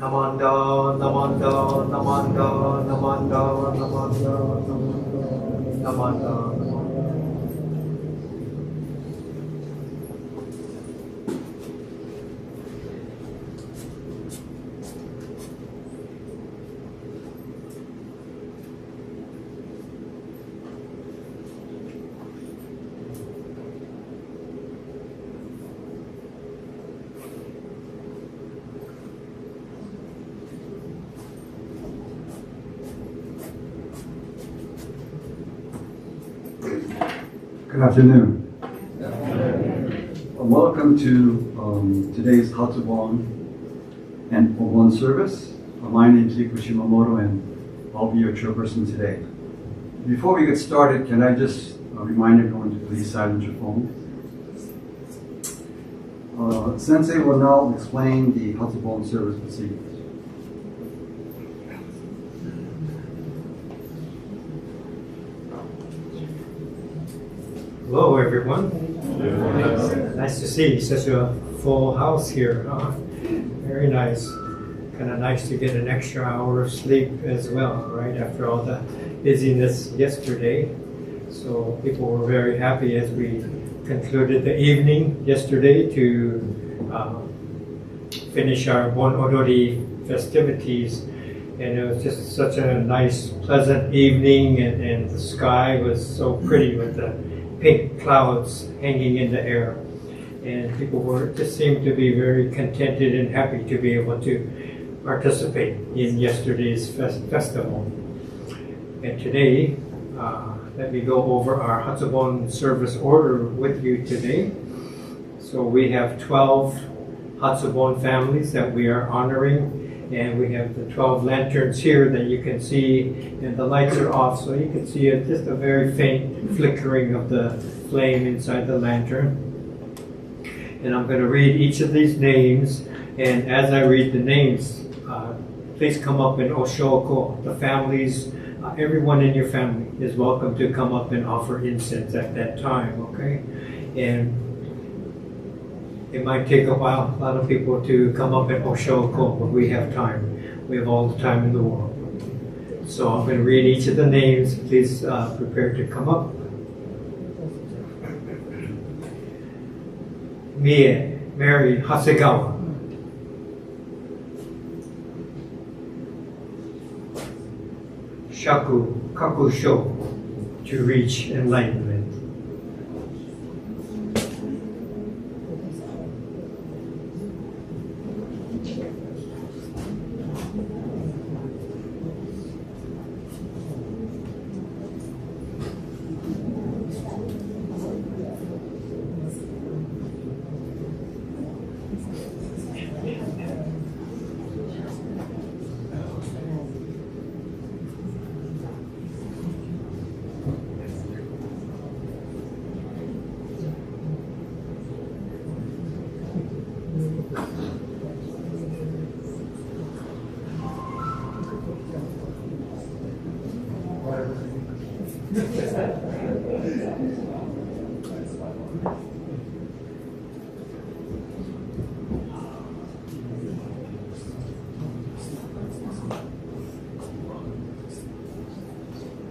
Namanda, Namanda, Namanda, Namanda, Namanda, Namanda, Namanda. Good afternoon. Welcome to today's Hatsubon and Obon service. My name is Shimamoto and I'll be your chairperson today. Before we get started, can I just remind everyone to please silence your phone? Sensei will now explain the Hatsubon service procedures. Hello, everyone. Nice to see such a full house here. Very nice. Kind of nice to get an extra hour of sleep as well, right? After all the busyness yesterday. So people were very happy as we concluded the evening yesterday to finish our Bon Odori festivities. And it was just such a nice, pleasant evening, and the sky was so pretty with the pink clouds hanging in the air. And people just seemed to be very contented and happy to be able to participate in yesterday's festival. And today, let me go over our Hatsubon service order with you today. So we have 12 Hatsubon families that we are honoring, and we have the 12 lanterns here that you can see, and the lights are off, so you can see just a very faint flickering of the flame inside the lantern. And I'm going to read each of these names, and as I read the names, please come up in Oshoko. The families, everyone in your family is welcome to come up and offer incense at that time, okay? And it might take a while, a lot of people to come up in Oshoko, but we have time. We have all the time in the world. So I'm going to read each of the names. Please prepare to come up. Mie, Mary Hasegawa. Shaku Kakusho, to reach enlightenment.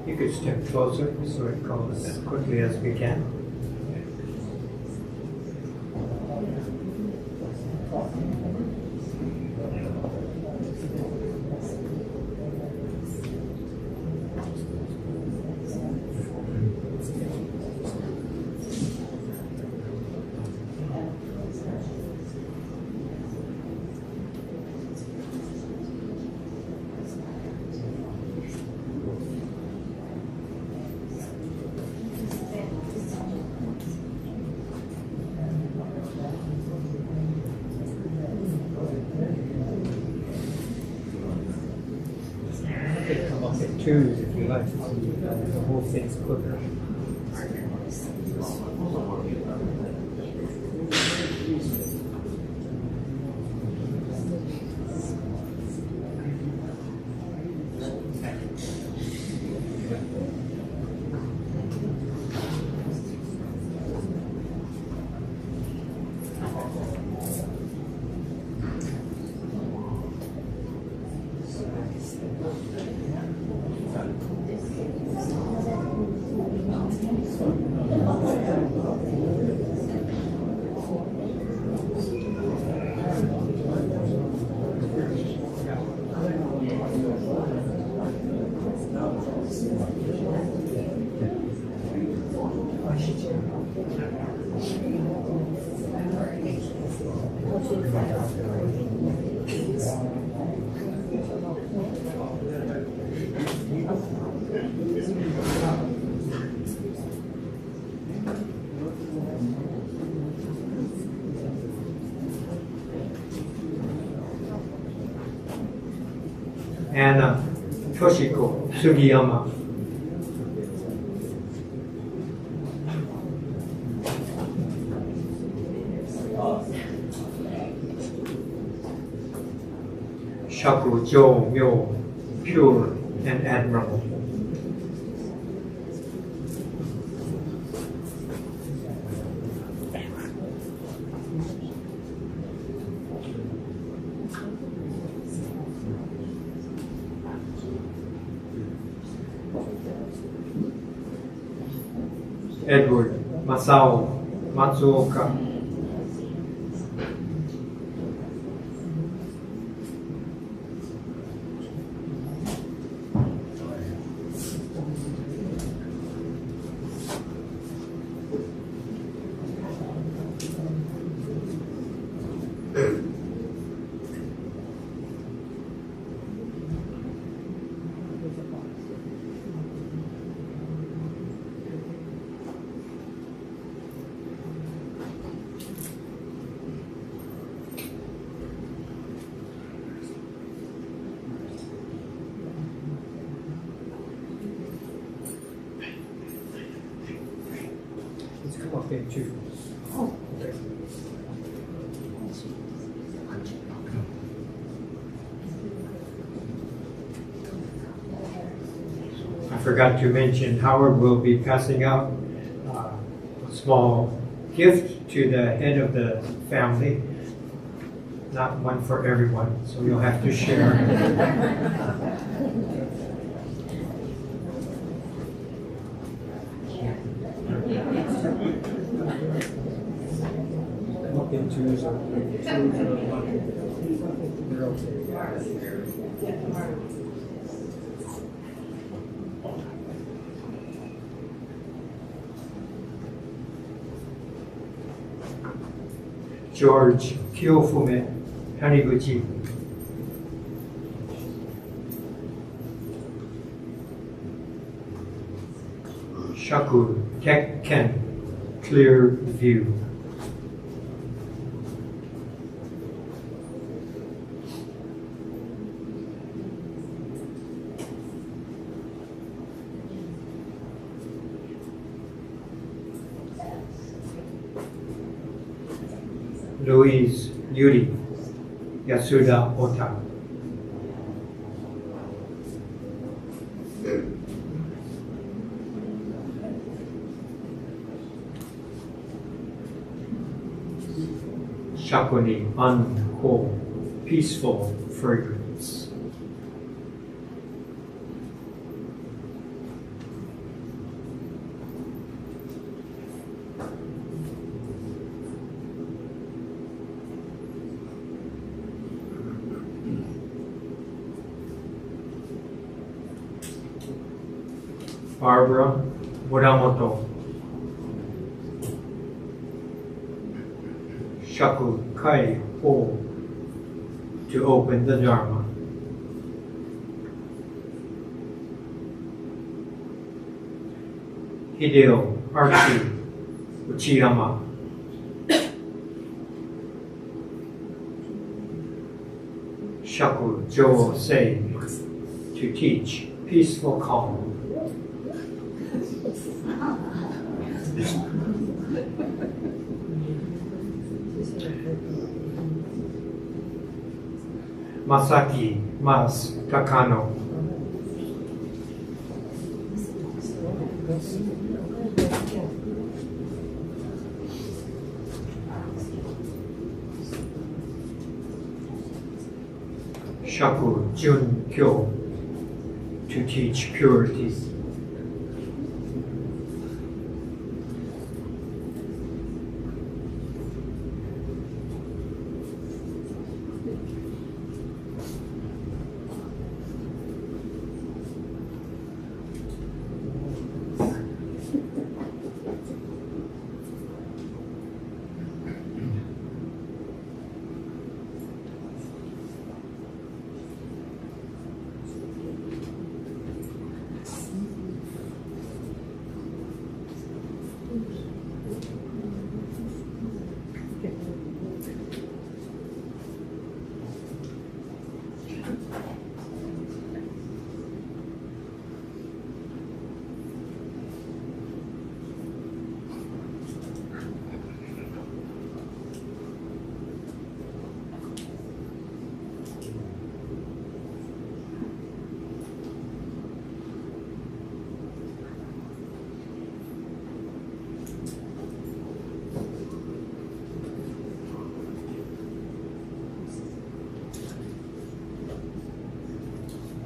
You could step closer so it goes as quickly as we can. Come up in twos if you like, the whole thing's quicker. Anna Toshiko Sugiyama. Shaku Jo Myo, pure and admirable. Edward Masao Matsuoka. Let's come up here too. Okay. I forgot to mention Howard will be passing out a small gift to the head of the family. Not one for everyone, so you'll have to share. Look into George Kyofume Taniguchi. Shaku Tekken, clear view. Louise Yuri Yasuda Ota. Shakuni Anho, peaceful fragrance. Barbara Muramoto. Shaku Kai Ho, to open the Dharma. Hideo Archie Uchiyama. Shaku Jo Sei, to teach peaceful calm. Masaki Mas Takano. Shaku Jun Kyo, to teach purity.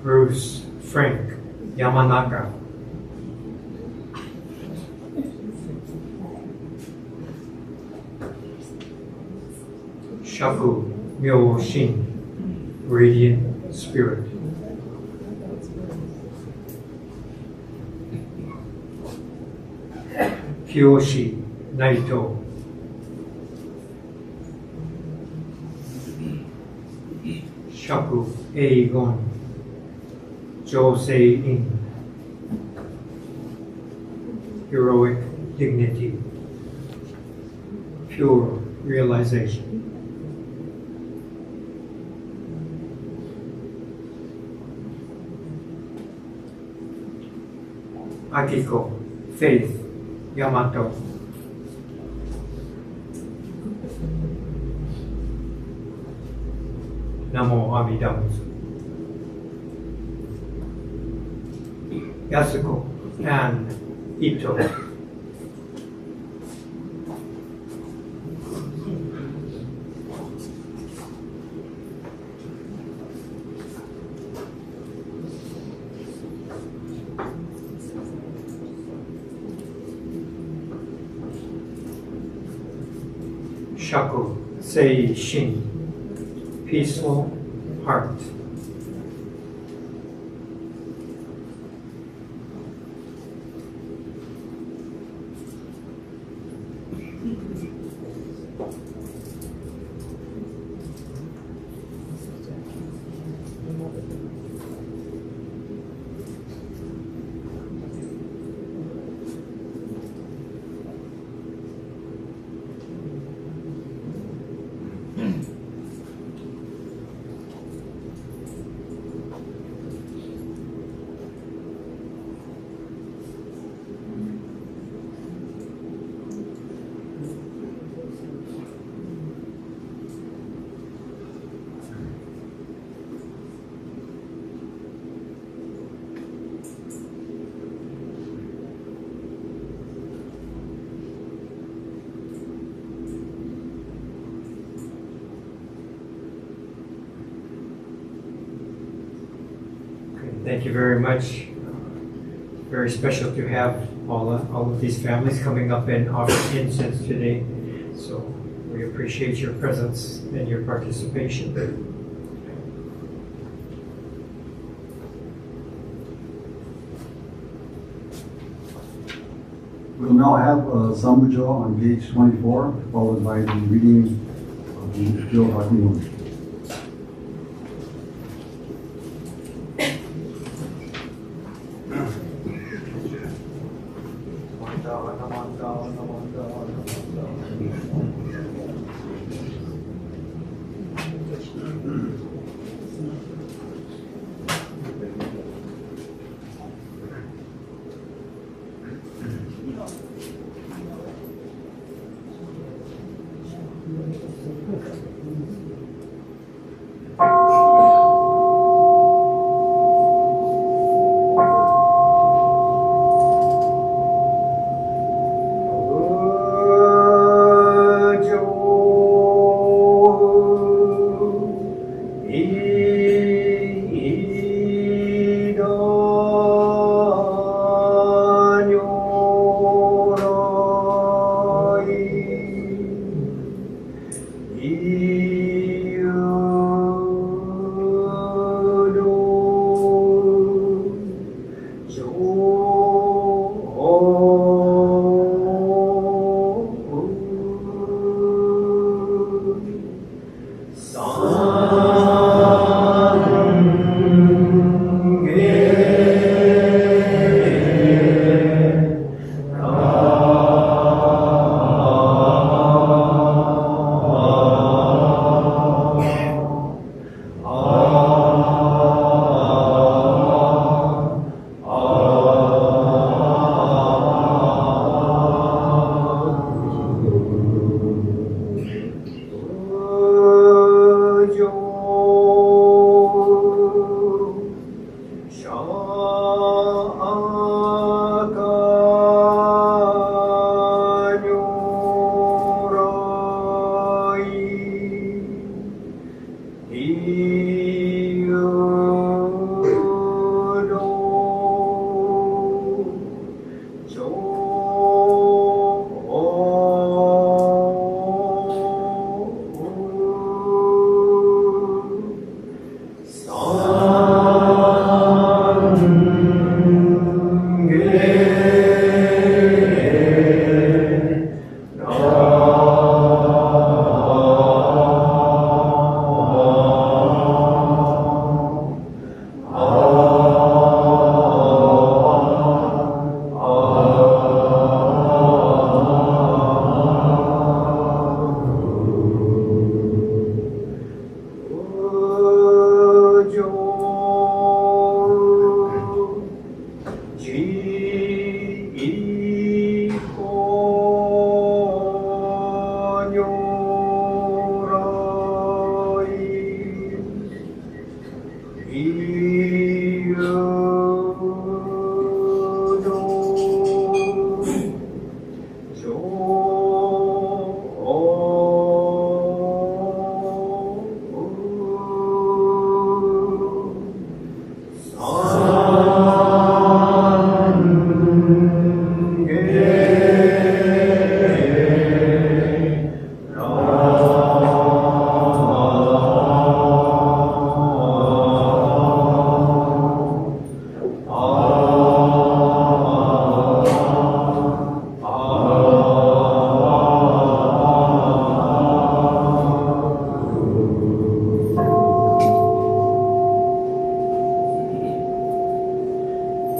Bruce Frank Yamanaka. Shaku Myo Shin, Radiant Spirit. Kiyoshi Naito. Shaku Eigon, Josei In. Heroic dignity, pure realization. Akiko, Faith, Yamato. Namo Amida Butsu. Yasuko and Ito. Shaku Sei Shin, peaceful heart. Thank you very much. Very special to have all of these families coming up and offer incense today. So we appreciate your presence and your participation. We'll now have Sambujo on page 24, followed by the reading of the Joe Hakumun.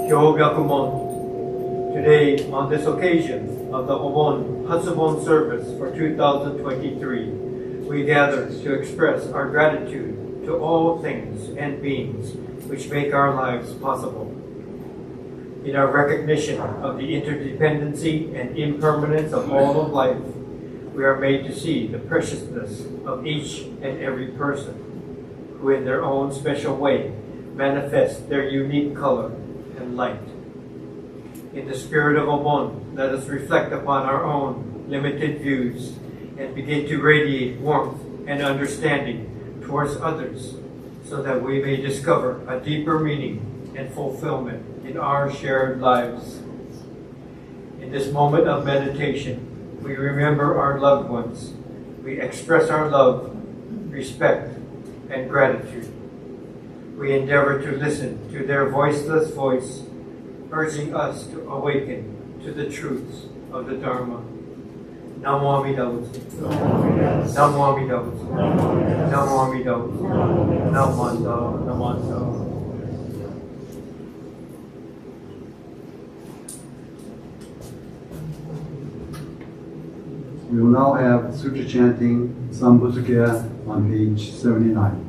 Kyogakumon. Today, on this occasion of the Obon Hatsubon service for 2023, we gather to express our gratitude to all things and beings which make our lives possible. In our recognition of the interdependency and impermanence of all of life, we are made to see the preciousness of each and every person, who in their own special way manifest their unique color and light. In the spirit of Obon, let us reflect upon our own limited views and begin to radiate warmth and understanding towards others, so that we may discover a deeper meaning and fulfillment in our shared lives. In this moment of meditation, we remember our loved ones. We express our love, respect, and gratitude. We endeavor to listen to their voiceless voice, urging us to awaken to the truths of the Dharma. Namo Amida Butsu. Namo Amida Butsu. Namo Amida Butsu. Namanda, Namanda. We will now have sutra chanting Sambhutsukkya on page 79.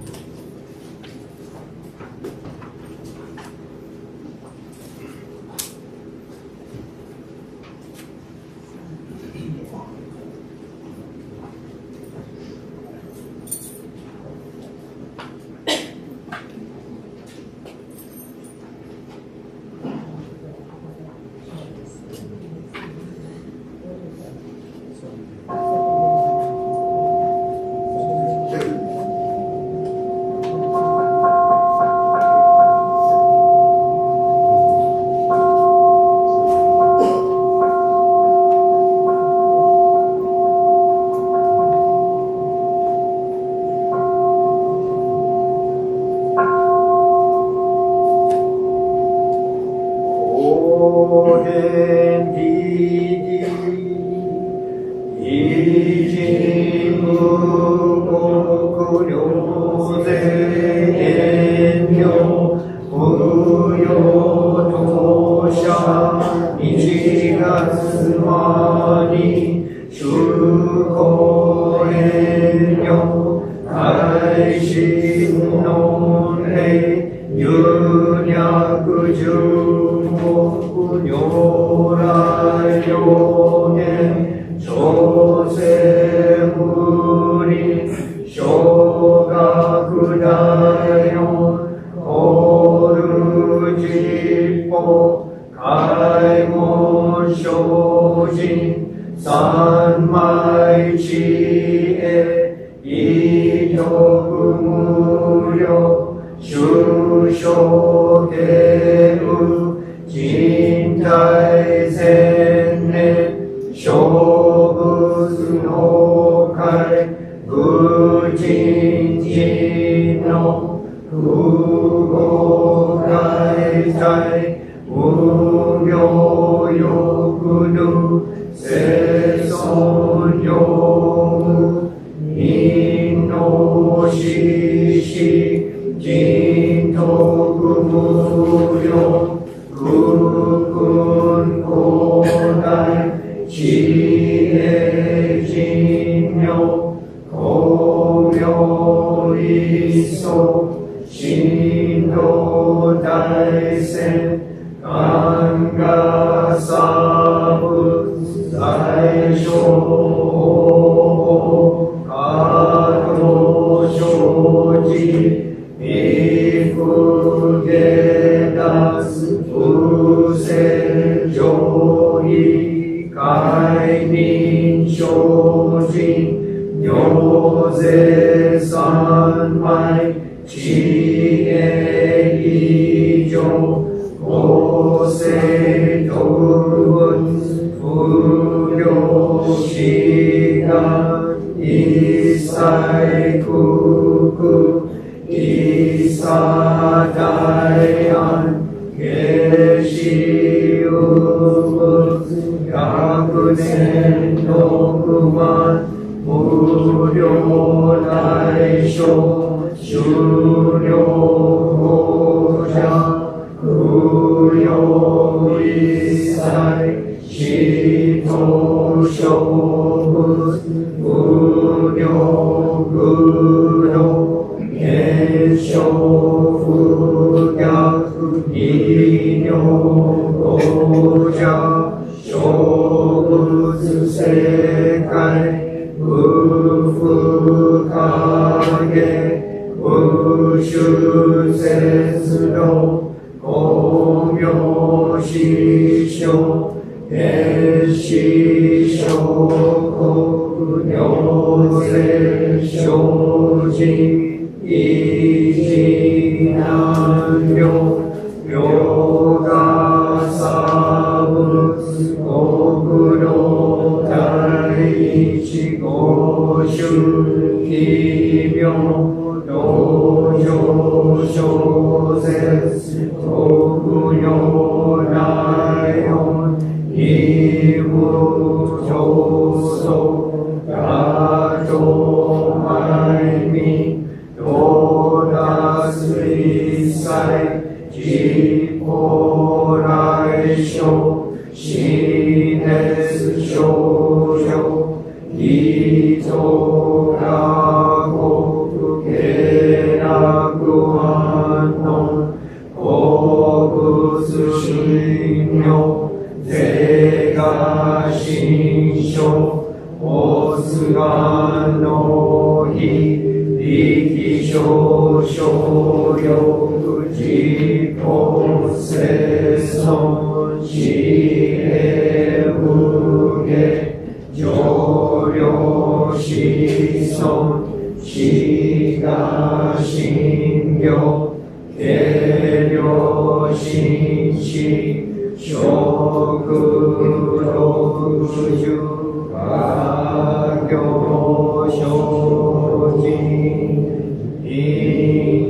Shuryo 異名語者植物世界無不影無種節道光明師匠変死諸国行政精進維持難病病が差物国の第一五種奇妙道場小説特用内容義務競争大道前民到達一切自法来所死熱症状義とが国経楽反応鉱物信用税が心象おつがの日力少々力自己生存死へ無下上領子孫死が信用軽量心死食六十八行精進因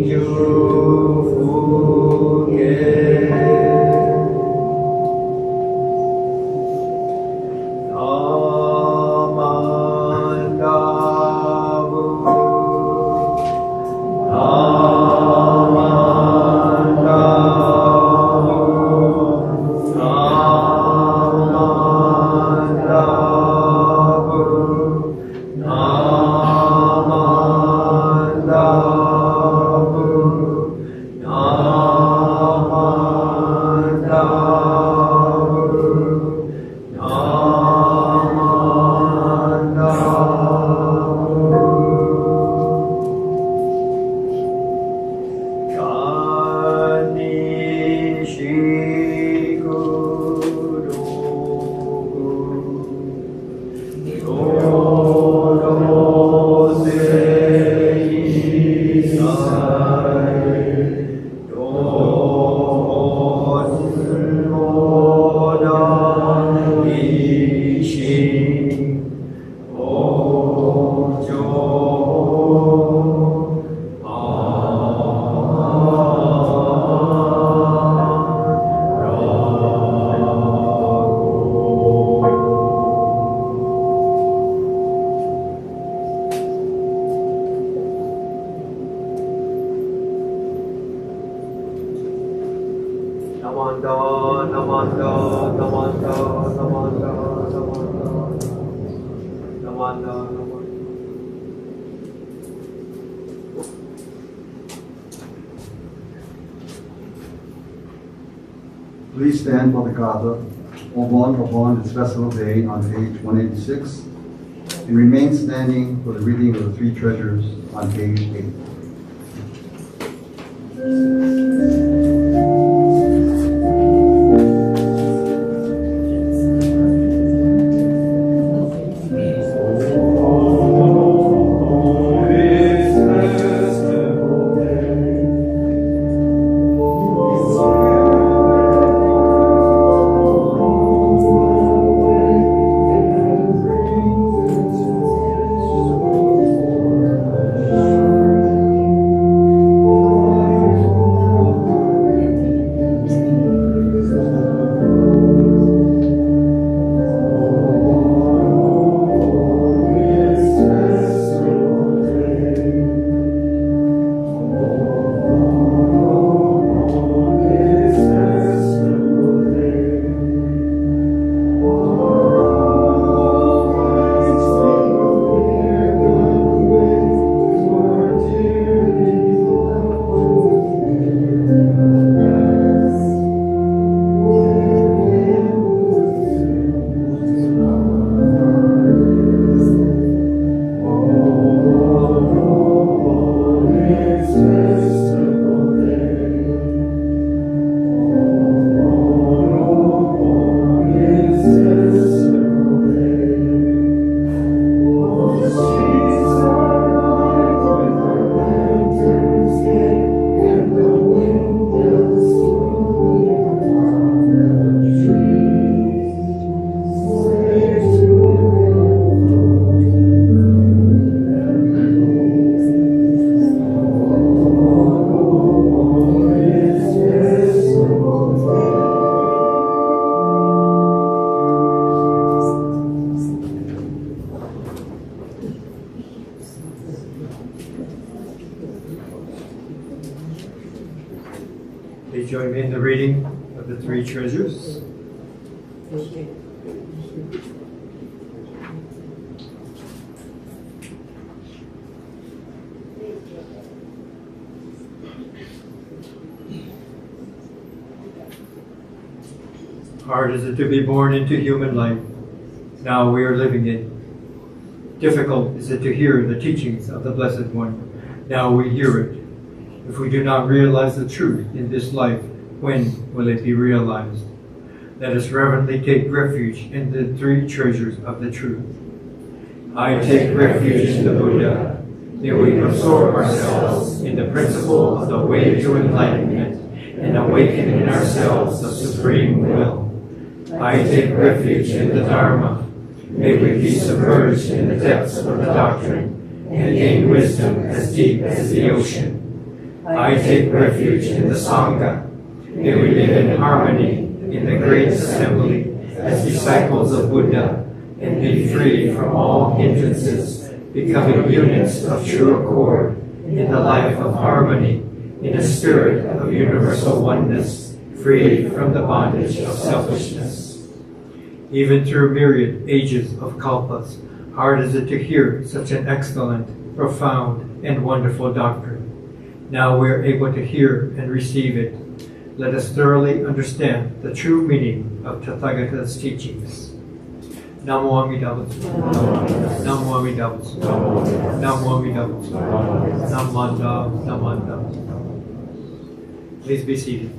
十不下Please stand for the kata, Obon its festival day on page 186, and remain standing for the reading of the three treasures on page 8. in the reading of the three treasures. Hard is it to be born into human life. Now we are living it. Difficult is it to hear the teachings of the Blessed One. Now we hear it. If we do not realize the truth in this life, when will it be realized? Let us reverently take refuge in the three treasures of the truth. I take refuge in the Buddha. May we absorb ourselves in the principle of the way to enlightenment and awaken in ourselves the supreme will. I take refuge in the Dharma. May we be submerged in the depths of the doctrine and gain wisdom as deep as the ocean. I take refuge in the Sangha. May we live in harmony in the great assembly as disciples of Buddha and be free from all hindrances, becoming units of true accord in the life of harmony, in a spirit of universal oneness, free from the bondage of selfishness. Even through myriad ages of kalpas, hard is it to hear such an excellent, profound, and wonderful doctrine. Now we are able to hear and receive it. Let us thoroughly understand the true meaning of Tathagata's teachings. Namo Amida Butsu. Namo Amida Butsu. Namo Amida Butsu. Namanda, Namanda. Please be seated.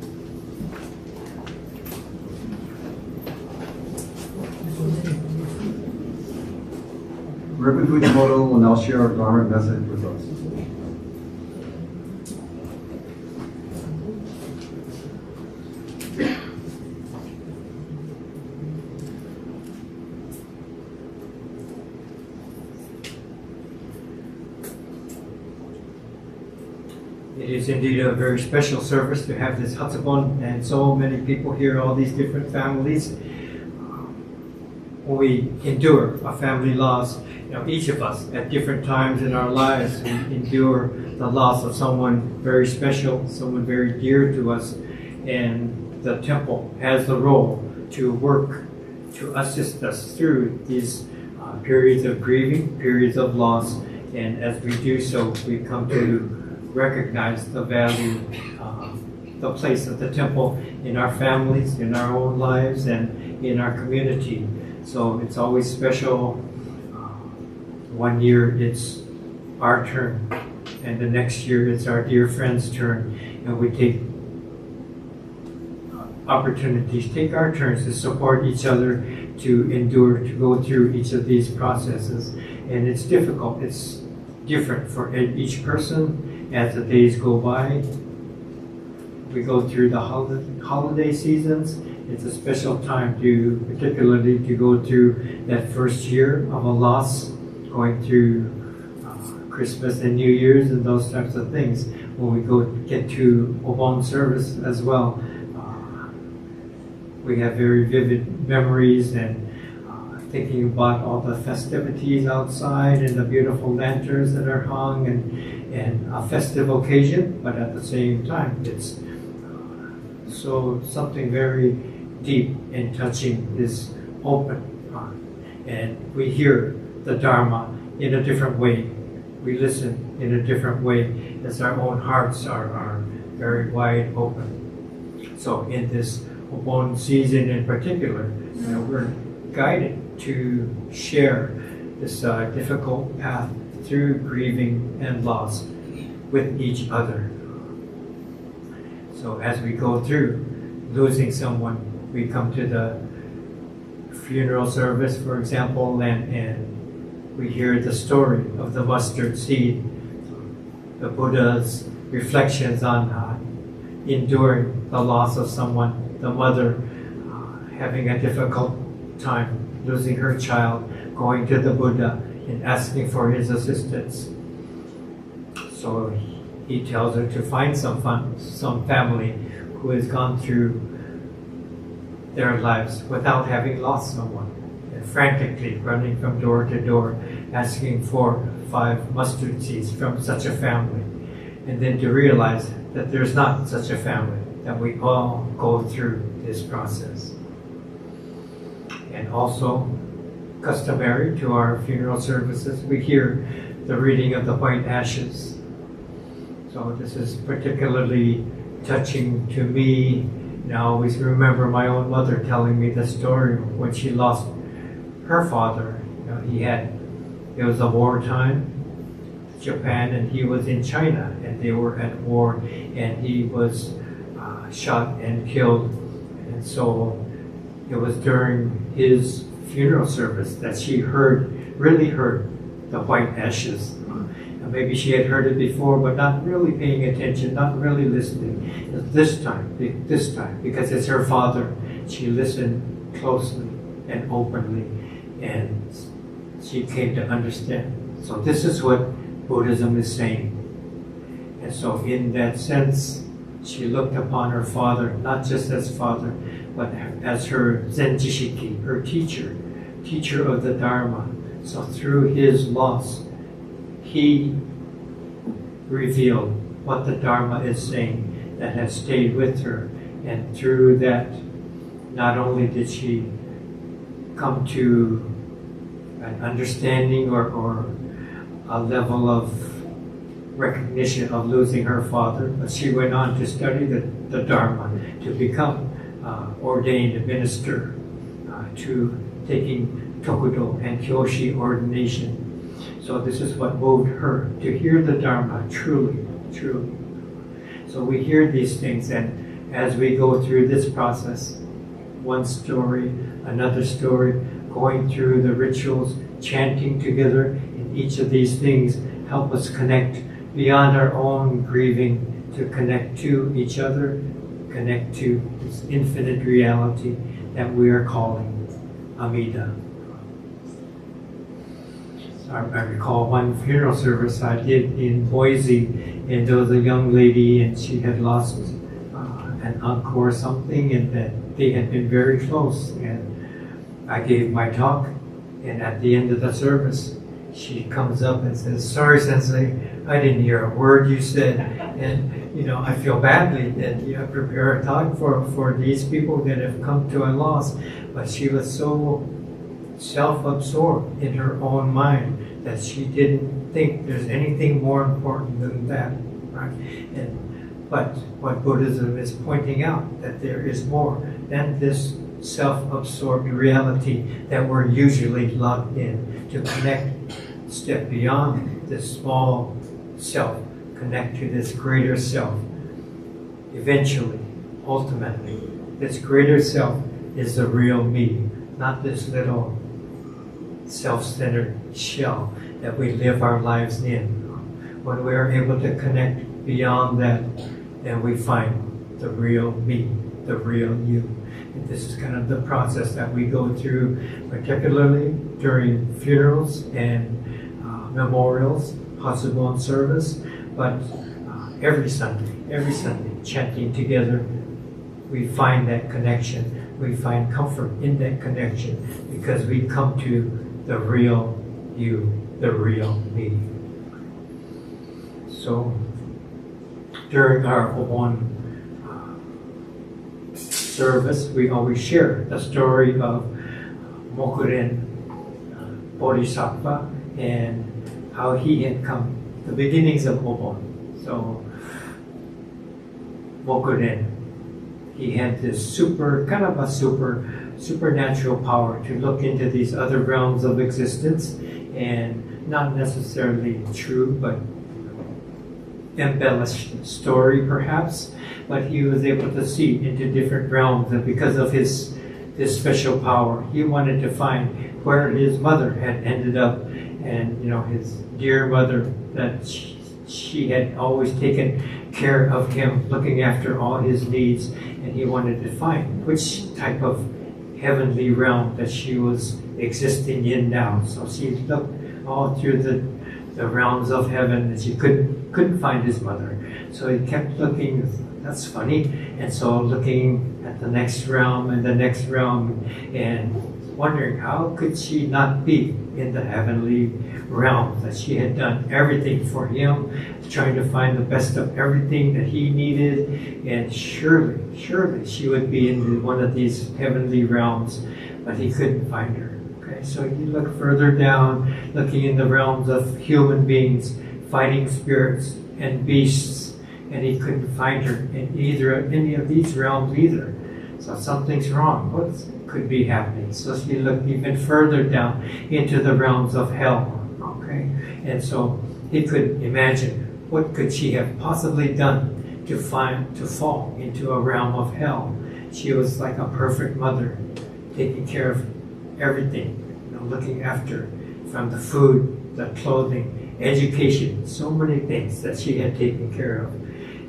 Reverend Fujimoto will now share our Dharma message with us. It is indeed a very special service to have this Hatsubon and so many people here, all these different families. When we endure our family loss, each of us at different times in our lives, we endure the loss of someone very special, someone very dear to us, and the temple has the role to work to assist us through these periods of grieving, periods of loss, and as we do so, we come to recognize the value, the place of the temple in our families, in our own lives, and in our community. So it's always special. One year it's our turn, and the next year it's our dear friend's turn, and we take opportunities, take our turns to support each other, to endure, to go through each of these processes. And it's difficult, it's different for each person as the days go by. We go through the holiday seasons. It's a special time particularly to go through that first year of a loss, going through Christmas and New Year's and those types of things. When we get to Obon service as well, we have very vivid memories and thinking about all the festivities outside and the beautiful lanterns that are hung and a festive occasion, but at the same time it's so something very deep and touching is open, and we hear the Dharma in a different way. We listen in a different way as our own hearts are very wide open. So in this Obon season in particular, we're guided to share this difficult path through grieving and loss with each other. So as we go through losing someone, we come to the funeral service, for example, and we hear the story of the mustard seed, the Buddha's reflections on enduring the loss of someone, the mother having a difficult time losing her child, going to the Buddha and asking for his assistance. So he tells her to find some family who has gone through their lives without having lost someone, and frantically running from door to door asking for 5 mustard seeds from such a family, and then to realize that there's not such a family. that we all go through this process. And also, customary to our funeral services, we hear the reading of the white ashes. So this is particularly touching to me. And I always remember my own mother telling me the story when she lost her father. You know, it was a wartime, Japan, and he was in China, and they were at war, and he was shot and killed. And so it was during his funeral service that she really heard the white ashes. Maybe she had heard it before, but not really paying attention, not really listening. This time, because it's her father, she listened closely and openly, and she came to understand. So this is what Buddhism is saying. And so in that sense, she looked upon her father, not just as father, but as her Zenjishiki, her teacher of the Dharma. So through his loss, he revealed what the Dharma is saying that has stayed with her. And through that, not only did she come to an understanding or a level of recognition of losing her father, but she went on to study the Dharma, to become ordained minister, to taking Tokudo and Kyoshi ordination. So this is what moved her, to hear the Dharma truly. So we hear these things, and as we go through this process, one story, another story, going through the rituals, chanting together, and each of these things help us connect beyond our own grieving, to connect to each other, connect to this infinite reality that we are calling Amida. I recall one funeral service I did in Boise, and there was a young lady, and she had lost an uncle or something, and that they had been very close. And I gave my talk, and at the end of the service, she comes up and says, "Sorry, Sensei, I didn't hear a word you said, and I feel badly that you have prepared a talk for these people that have come to a loss." But she was so self-absorbed in her own mind that she didn't think there's anything more important than that, right? But what Buddhism is pointing out, that there is more than this self-absorbed reality that we're usually locked in. To connect, step beyond this small self, connect to this greater self. Eventually, ultimately, this greater self is the real me, not this little self-centered shell that we live our lives in. When we are able to connect beyond that, then we find the real me, the real you. And this is kind of the process that we go through, particularly during funerals and memorials, Hatsubon service, but every Sunday, chanting together, we find that connection. We find comfort in that connection because we come to the real you, the real me. So during our Obon service, we always share the story of Mokuren Bodhisattva and how he had come, the beginnings of Obon. So Mokuren, he had this supernatural power to look into these other realms of existence, and not necessarily true, but embellished story perhaps, but he was able to see into different realms, and because of this special power, he wanted to find where his mother had ended up, and his dear mother, that she had always taken care of him, looking after all his needs, and he wanted to find which type of heavenly realm that she was existing in now. So she looked all through the realms of heaven, and she couldn't find his mother. So he kept looking. That's funny. And so looking at the next realm and the next realm, and wondering how could she not be in the heavenly realm, that she had done everything for him, trying to find the best of everything that he needed, and surely she would be in one of these heavenly realms, but he couldn't find her. Okay, so he looked further down, looking in the realms of human beings, fighting spirits and beasts, and he couldn't find her in any of these realms either. So something's wrong. What could be happening? So she looked even further down into the realms of hell. Okay, and so he could imagine, what could she have possibly done to fall into a realm of hell? She was like a perfect mother, taking care of everything, looking after, from the food, the clothing, education, so many things that she had taken care of.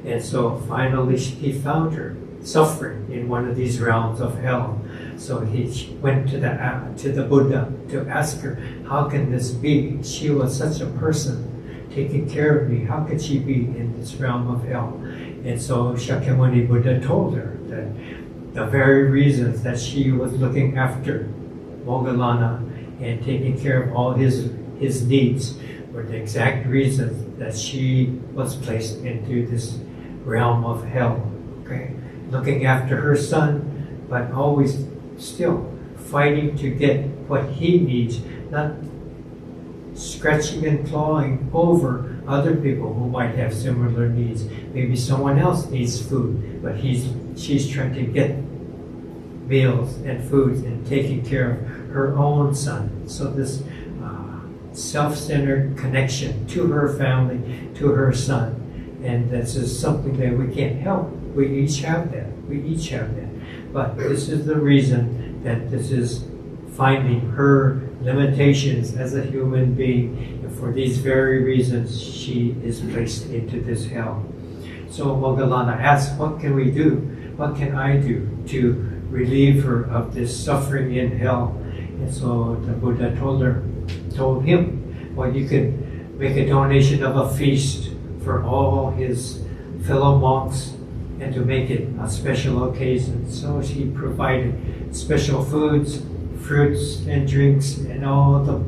And so finally he found her suffering in one of these realms of hell. So he went to the Buddha to ask her, how can this be? She was such a person taking care of me. How could she be in this realm of hell? And so Shakyamuni Buddha told her that the very reasons that she was looking after Moggallana and taking care of all his needs were the exact reasons that she was placed into this realm of hell. Okay, looking after her son, but always still fighting to get what he needs, not scratching and clawing over other people who might have similar needs. Maybe someone else needs food, but she's trying to get meals and foods and taking care of her own son. So this self-centered connection to her family, to her son, and this is something that we can't help. We each have that. But this is the reason that this is finding her limitations as a human being, and for these very reasons she is placed into this hell. So Moggallana asks, what can we do? What can I do to relieve her of this suffering in hell? And so the Buddha told him, well, you could make a donation of a feast for all his fellow monks and to make it a special occasion. So he provided special foods, fruits and drinks, and all the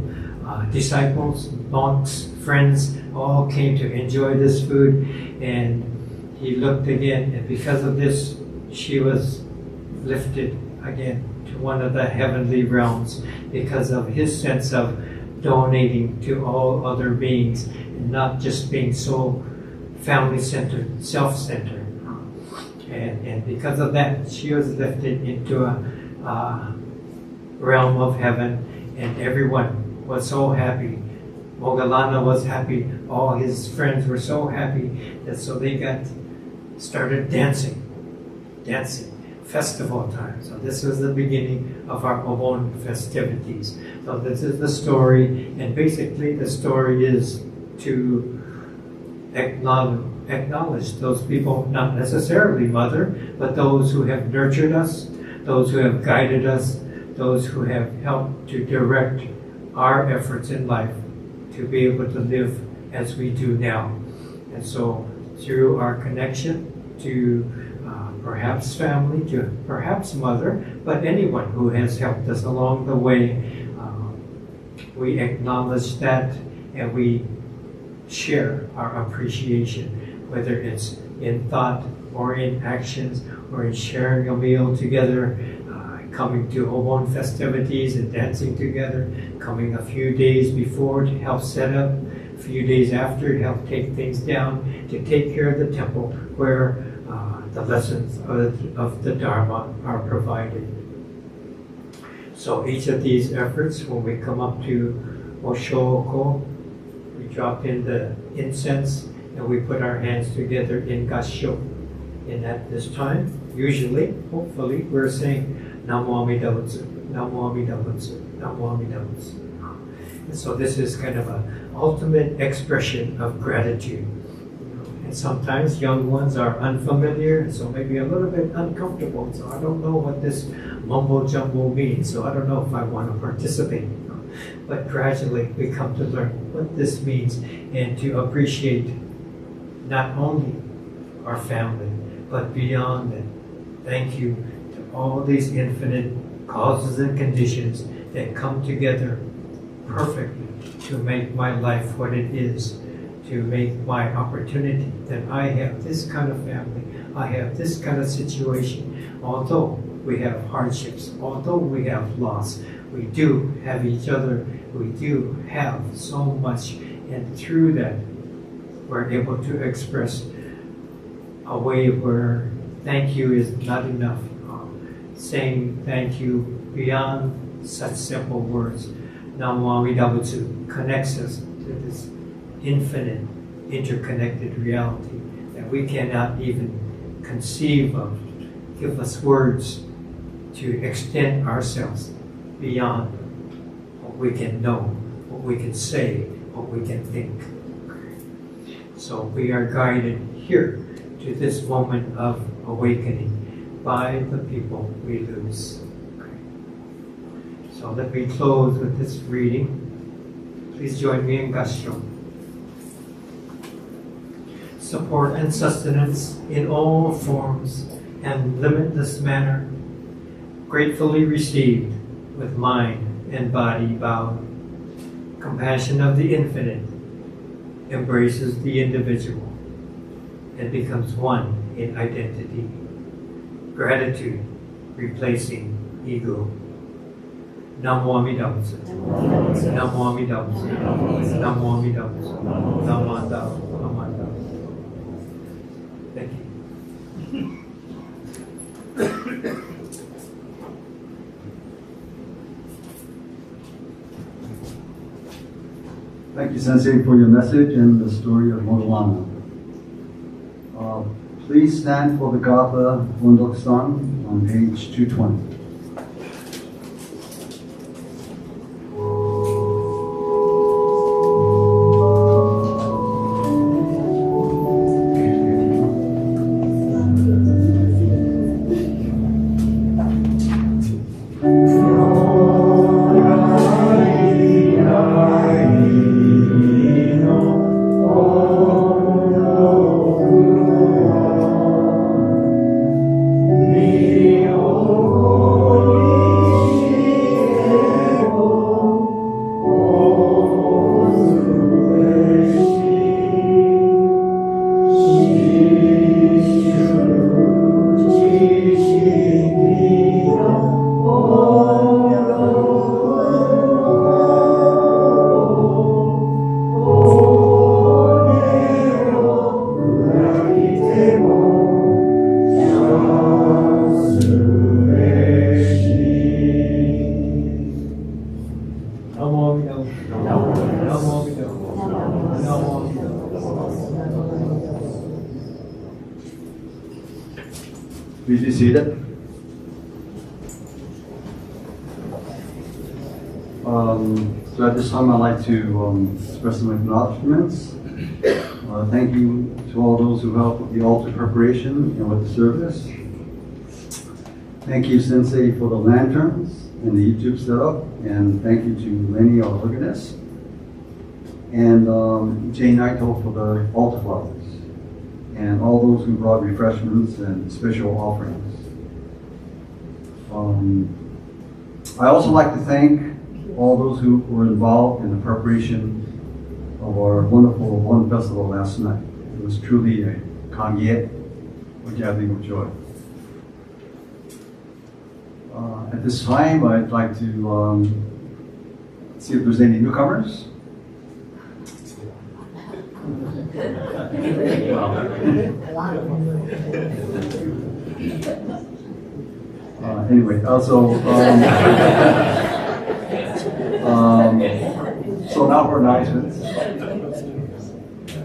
disciples, monks, friends all came to enjoy this food. And he looked again, and because of this, she was lifted again to one of the heavenly realms because of his sense of donating to all other beings and not just being so family-centered, self-centered. And because of that, she was lifted into a realm of heaven, and everyone was so happy. Moggallana was happy. All his friends were so happy that so they started dancing, festival time. So this was the beginning of our Obon festivities. So this is the story, and basically the story is to acknowledge those people, not necessarily mother, but those who have nurtured us, those who have guided us, those who have helped to direct our efforts in life to be able to live as we do now. And so through our connection to perhaps family, to perhaps mother, but anyone who has helped us along the way, we acknowledge that and we share our appreciation, whether it's in thought or in actions or in sharing a meal together, coming to Obon festivities and dancing together, coming a few days before to help set up, a few days after to help take things down, to take care of the temple where the lessons of the Dharma are provided. So each of these efforts, when we come up to Oshoko, we drop in the incense and we put our hands together in Gassho. And at this time, usually, hopefully, we're saying Namo Amida Butsu, Namo Amida Butsu, Namo Amida Butsu. And so this is kind of an ultimate expression of gratitude. And sometimes young ones are unfamiliar, so maybe a little bit uncomfortable. So I don't know what this mumbo jumbo means, so I don't know if I want to participate. But gradually we come to learn what this means and to appreciate not only our family, but beyond it. Thank you to all these infinite causes and conditions that come together perfectly to make my life what it is, to make my opportunity that I have this kind of family, I have this kind of situation. Although we have hardships, although we have loss, we do have each other, we do have so much, and through that we're able to express a way where thank you is not enough. Saying thank you beyond such simple words. Namo Amida Butsu connects us to this infinite, interconnected reality that we cannot even conceive of. Give us words to extend ourselves beyond what we can know, what we can say, what we can think. So we are guided here to this moment of awakening by the people we lose. So let me close with this reading. Please join me in Gassho. Support and sustenance in all forms and limitless manner, gratefully received with mind and body bowed. Compassion of the infinite embraces the individual and becomes one in identity. Gratitude replacing ego. Namo Amida Butsu. Namo Amida Butsu. Namo Amida Butsu. Namo Amida Butsu. Thank you. Thank you, Sensei, for your message and the story of Modelana. Please stand for the Gatha Wondok-san on page 220. Please be seated. So at this time, I'd like to express some acknowledgments. Thank you to all those who helped with the altar preparation and with the service. Thank you, Sensei, for the lanterns and the YouTube setup, and thank you to Lenny, our organist, and Jane Naito for the altar flowers, and all those who brought refreshments and special offerings. I also like to thank all those who were involved in the preparation of our wonderful Obon Festival last night. It was truly a kangye, a gathering of joy. At this time, I'd like to see if there's any newcomers. Anyway, also, so now for announcements.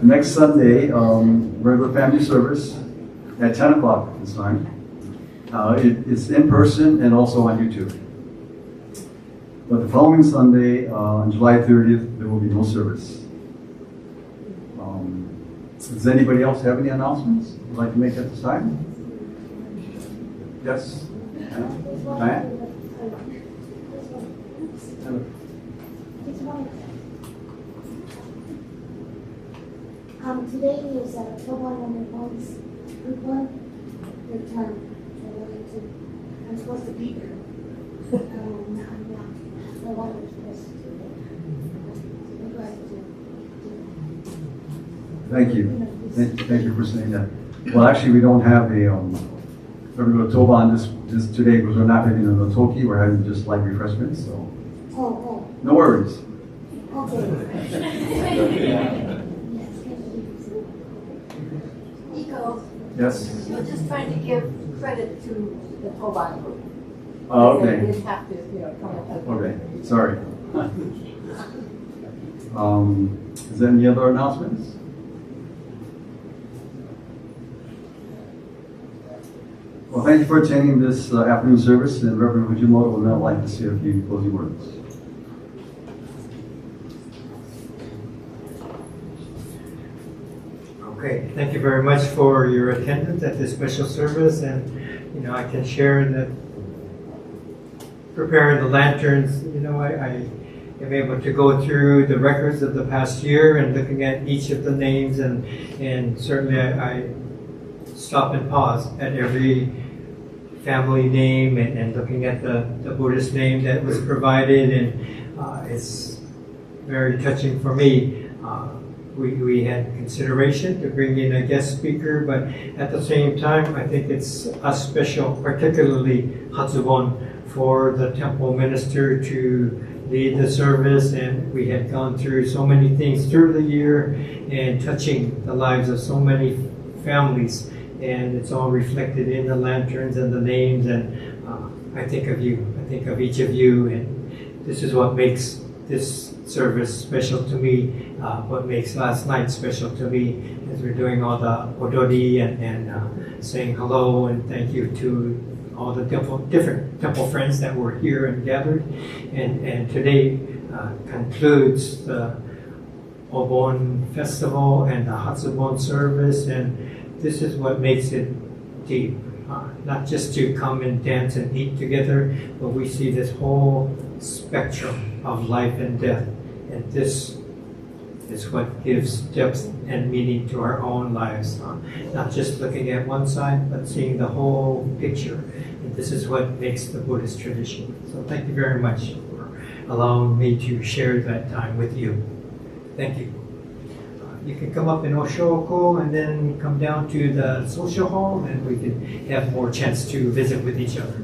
Next Sunday, regular family service at 10 o'clock this time. It's in person and also on YouTube. But the following Sunday, on July 30th, there will be no service. Does anybody else have any announcements you'd like to make at this time? Yes? Diane? Today is Obon Memorial return. I'm supposed to be there. I wanted us to Thank you. Thank you for saying that. Well, actually, we don't have a Toban this today because we're not having a Notoki. We're having just light refreshments. So no worries. Nico, Yes. you're just trying to give credit to the Toban group. Oh, They okay. didn't have to, come up with. Okay. Sorry. Is there any other announcements? Well, thank you for attending this afternoon service, and Reverend Fujimoto would now like to say a few closing words. Okay, thank you very much for your attendance at this special service, and I can share that preparing the lanterns, I am able to go through the records of the past year and looking at each of the names, and certainly I stop and pause at every family name and looking at the Buddhist name that was provided, and it's very touching for me. We had consideration to bring in a guest speaker, but at the same time, I think it's a special, particularly Hatsubon, for the temple minister to lead the service, and we had gone through so many things through the year and touching the lives of so many families, and it's all reflected in the lanterns and the names, and I think of you, I think of each of you, and this is what makes this service special to me, what makes last night special to me, as we're doing all the odori and saying hello and thank you to all the different temple friends that were here and gathered. And today concludes the Obon Festival and the Hatsubon service, and this is what makes it deep. Not just to come and dance and eat together, but we see this whole spectrum of life and death. And this is what gives depth and meaning to our own lives. Not just looking at one side, but seeing the whole picture. And this is what makes the Buddhist tradition. So thank you very much for allowing me to share that time with you. Thank you. You can come up in Oshoko and then come down to the social hall, and we can have more chance to visit with each other.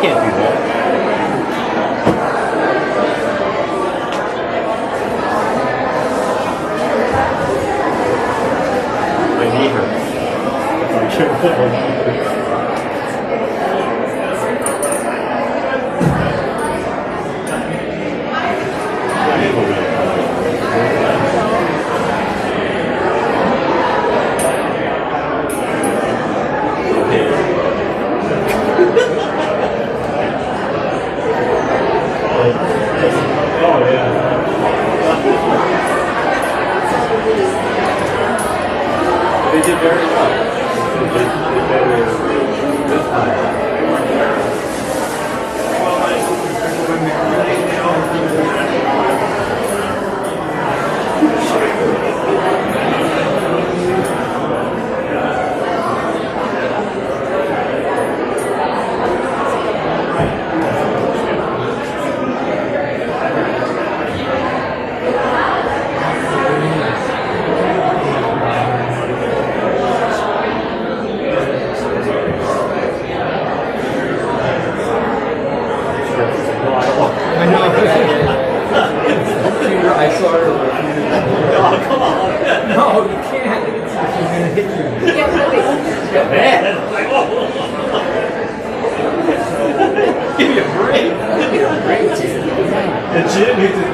can't do that. My knee hurts. Oh, yeah. They did very well. They did better this time. I know. I saw her. Oh, come on. No, you can't. She's gonna hit you. Get ready. Got mad. Like, oh. Give me a break. Give me a break, dude. And she didn't need to